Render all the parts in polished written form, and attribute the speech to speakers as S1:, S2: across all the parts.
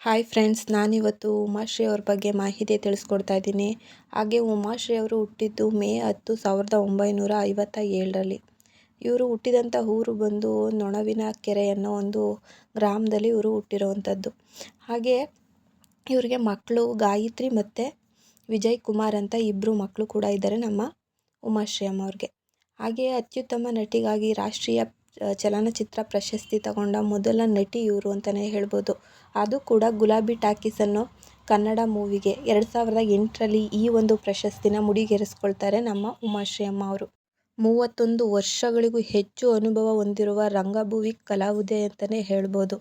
S1: Hi friends, ನಾನಿವತ್ತು ಉಮಾಶ್ರೀ ಅವ್ರ ಬಗ್ಗೆ ಮಾಹಿತಿ ತಿಳಿಸ್ಕೊಡ್ತಾ ಇದ್ದೀನಿ. ಹಾಗೆ ಉಮಾಶ್ರೀ ಅವರು ಹುಟ್ಟಿದ್ದು ಮೇ 10, 1957ರಲ್ಲಿ. ಇವರು ಹುಟ್ಟಿದಂಥ ಊರು ಬಂದು ನೊಣವಿನಕೆರೆ ಅನ್ನೋ ಒಂದು ಗ್ರಾಮದಲ್ಲಿ ಇವರು ಹುಟ್ಟಿರುವಂಥದ್ದು. ಹಾಗೆ ಇವರಿಗೆ ಮಕ್ಕಳು ಗಾಯತ್ರಿ ಮತ್ತು ವಿಜಯ್ ಕುಮಾರ್ ಅಂತ ಇಬ್ಬರು ಮಕ್ಕಳು ಕೂಡ ಇದ್ದಾರೆ ನಮ್ಮ ಉಮಾಶ್ರೀ ಅಮ್ಮವ್ರಿಗೆ. ಹಾಗೆ ಅತ್ಯುತ್ತಮ ನಟಿಗಾಗಿ ರಾಷ್ಟ್ರೀಯ ಚಲನಚಿತ್ರ ಪ್ರಶಸ್ತಿ ತಗೊಂಡ ಮೊದಲ ನಟಿ ಇವರು ಅಂತಲೇ ಹೇಳ್ಬೋದು. ಅದು ಕೂಡ ಗುಲಾಬಿ ಟಾಕೀಸ್ ಅನ್ನೋ ಕನ್ನಡ ಮೂವಿಗೆ 2008ರಲ್ಲಿ ಈ ಒಂದು ಪ್ರಶಸ್ತಿನ ಮುಡಿಗೇರಿಸ್ಕೊಳ್ತಾರೆ ನಮ್ಮ ಉಮಾಶ್ರೀ ಅಮ್ಮ ಅವರು. 31 ವರ್ಷಗಳಿಗೂ ಹೆಚ್ಚು ಅನುಭವ ಹೊಂದಿರುವ ರಂಗಭೂಮಿ ಕಲಾವಿದೆ ಅಂತಲೇ ಹೇಳ್ಬೋದು.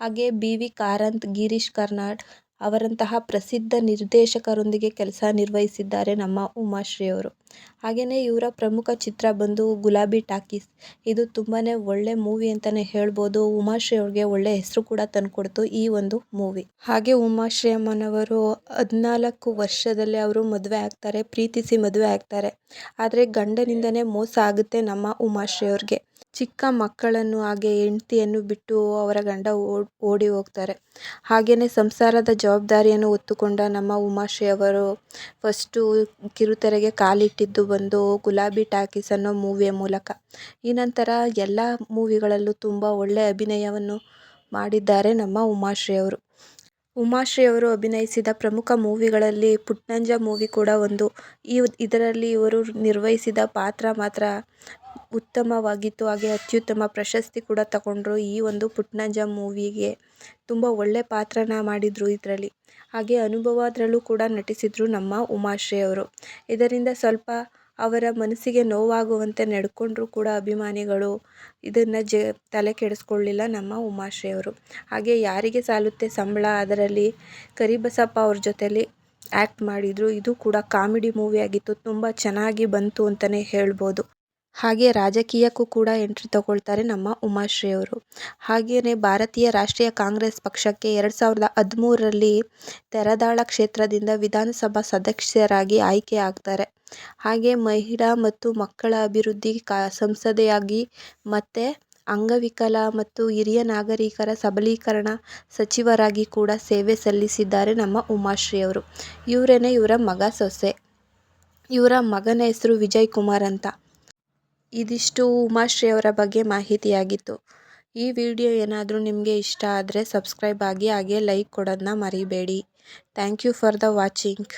S1: ಹಾಗೆ ಬಿ.ವಿ. ಕಾರಂತ್, ಗಿರೀಶ್ ಕಾರ್ನಾಡ್ ಅವರಂತಹ ಪ್ರಸಿದ್ಧ ನಿರ್ದೇಶಕರೊಂದಿಗೆ ಕೆಲಸ ನಿರ್ವಹಿಸಿದ್ದಾರೆ ನಮ್ಮ ಉಮಾಶ್ರೀ ಅವರು. ಹಾಗೆಯೇ ಇವರ ಪ್ರಮುಖ ಚಿತ್ರ ಬಂದು ಗುಲಾಬಿ ಟಾಕೀಸ್. ಇದು ತುಂಬಾ ಒಳ್ಳೆ ಮೂವಿ ಅಂತಲೇ ಹೇಳ್ಬೋದು. ಉಮಾಶ್ರೀ ಅವ್ರಿಗೆ ಒಳ್ಳೆ ಹೆಸರು ಕೂಡ ತಂದುಕೊಡ್ತು ಈ ಒಂದು ಮೂವಿ. ಹಾಗೆ ಉಮಾಶ್ರೀ ಅಮ್ಮನವರು 14 ವರ್ಷದಲ್ಲೇ ಅವರು ಮದುವೆ ಆಗ್ತಾರೆ, ಪ್ರೀತಿಸಿ ಮದುವೆ ಆಗ್ತಾರೆ. ಆದರೆ ಗಂಡನಿಂದನೇ ಮೋಸ ಆಗುತ್ತೆ ನಮ್ಮ ಉಮಾಶ್ರೀ ಅವ್ರಿಗೆ. ಚಿಕ್ಕ ಮಕ್ಕಳನ್ನು ಹಾಗೆ ಹೆಂಡತಿಯನ್ನು ಬಿಟ್ಟು ಅವರ ಗಂಡ ಓಡಿ ಹೋಗ್ತಾರೆ. ಹಾಗೆಯೇ ಸಂಸಾರದ ಜವಾಬ್ದಾರಿಯನ್ನು ಹೊತ್ತುಕೊಂಡ ನಮ್ಮ ಉಮಾಶ್ರೀ ಅವರು ಫಸ್ಟು ಕಿರುತೆರೆಗೆ ಕಾಲಿಟ್ಟಿದ್ದು ಬಂದು ಗುಲಾಬಿ ಟಾಕೀಸ್ ಅನ್ನೋ ಮೂವಿಯ ಮೂಲಕ. ಈ ನಂತರ ಎಲ್ಲ ಮೂವಿಗಳಲ್ಲೂ ತುಂಬ ಒಳ್ಳೆಯ ಅಭಿನಯವನ್ನು ಮಾಡಿದ್ದಾರೆ ನಮ್ಮ ಉಮಾಶ್ರೀ ಅವರು. ಉಮಾಶ್ರೀ ಅವರು ಅಭಿನಯಿಸಿದ ಪ್ರಮುಖ ಮೂವಿಗಳಲ್ಲಿ ಪುಟ್ನಂಜ ಮೂವಿ ಕೂಡ ಒಂದು. ಇದರಲ್ಲಿ ಇವರು ನಿರ್ವಹಿಸಿದ ಪಾತ್ರ ಮಾತ್ರ ಉತ್ತಮವಾಗಿತ್ತು. ಹಾಗೆ ಅತ್ಯುತ್ತಮ ಪ್ರಶಸ್ತಿ ಕೂಡ ತಗೊಂಡ್ರು. ಈ ಒಂದು ಪುಟ್ನಂಜ ಮೂವಿಗೆ ತುಂಬ ಒಳ್ಳೆ ಪಾತ್ರನ ಮಾಡಿದರು ಇದರಲ್ಲಿ. ಹಾಗೆ ಅನುಭವದಲ್ಲೂ ಕೂಡ ನಟಿಸಿದರು ನಮ್ಮ ಉಮಾಶ್ರೀ ಅವರು. ಇದರಿಂದ ಸ್ವಲ್ಪ ಅವರ ಮನಸ್ಸಿಗೆ ನೋವಾಗುವಂತೆ ನಡ್ಕೊಂಡ್ರೂ ಕೂಡ ಅಭಿಮಾನಿಗಳು ಇದನ್ನು ತಲೆ ಕೆಡಿಸ್ಕೊಳ್ಳಿಲ್ಲ ನಮ್ಮ ಉಮಾಶ್ರೀ ಅವರು. ಹಾಗೆ ಯಾರಿಗೆ ಸಾಲುತ್ತೆ ಸಂಬಳ ಅದರಲ್ಲಿ ಕರಿಬಸಪ್ಪ ಅವ್ರ ಜೊತೆಲಿ ಆ್ಯಕ್ಟ್ ಮಾಡಿದರು. ಇದು ಕೂಡ ಕಾಮಿಡಿ ಮೂವಿ ಆಗಿತ್ತು. ತುಂಬ ಚೆನ್ನಾಗಿ ಬಂತು ಅಂತಲೇ ಹೇಳ್ಬೋದು. ಹಾಗೆ ರಾಜಕೀಯಕ್ಕೂ ಕೂಡ ಎಂಟ್ರಿ ತಗೊಳ್ತಾರೆ ನಮ್ಮ ಉಮಾಶ್ರೀ ಅವರು. ಹಾಗೆಯೇ ಭಾರತೀಯ ರಾಷ್ಟ್ರೀಯ ಕಾಂಗ್ರೆಸ್ ಪಕ್ಷಕ್ಕೆ 2013ರಲ್ಲಿ ತೆರದಾಳ ಕ್ಷೇತ್ರದಿಂದ ವಿಧಾನಸಭಾ ಸದಸ್ಯರಾಗಿ ಆಯ್ಕೆ ಆಗ್ತಾರೆ. ಹಾಗೆ ಮಹಿಳಾ ಮತ್ತು ಮಕ್ಕಳ ಅಭಿವೃದ್ಧಿ ಸಂಸದೆಯಾಗಿ ಮತ್ತು ಅಂಗವಿಕಲ ಮತ್ತು ಹಿರಿಯ ನಾಗರಿಕರ ಸಬಲೀಕರಣ ಸಚಿವರಾಗಿ ಕೂಡ ಸೇವೆ ಸಲ್ಲಿಸಿದ್ದಾರೆ ನಮ್ಮ ಉಮಾಶ್ರೀ ಅವರು. ಇವರೇನೆ ಇವರ ಮಗ ಸೊಸೆ. ಇವರ ಮಗನ ಹೆಸರು ವಿಜಯ್ ಕುಮಾರ್ ಅಂತ. ಇದಿಷ್ಟು ಉಮಾಶ್ರೀ ಅವರ ಬಗ್ಗೆ ಮಾಹಿತಿಯಾಗಿತ್ತು. ಈ ವಿಡಿಯೋ ಏನಾದರೂ ನಿಮಗೆ ಇಷ್ಟ ಆದರೆ ಸಬ್ಸ್ಕ್ರೈಬ್ ಆಗಿ, ಹಾಗೆ ಲೈಕ್ ಕೊಡೋದನ್ನ ಮರಿಬೇಡಿ. Thank you for the watching.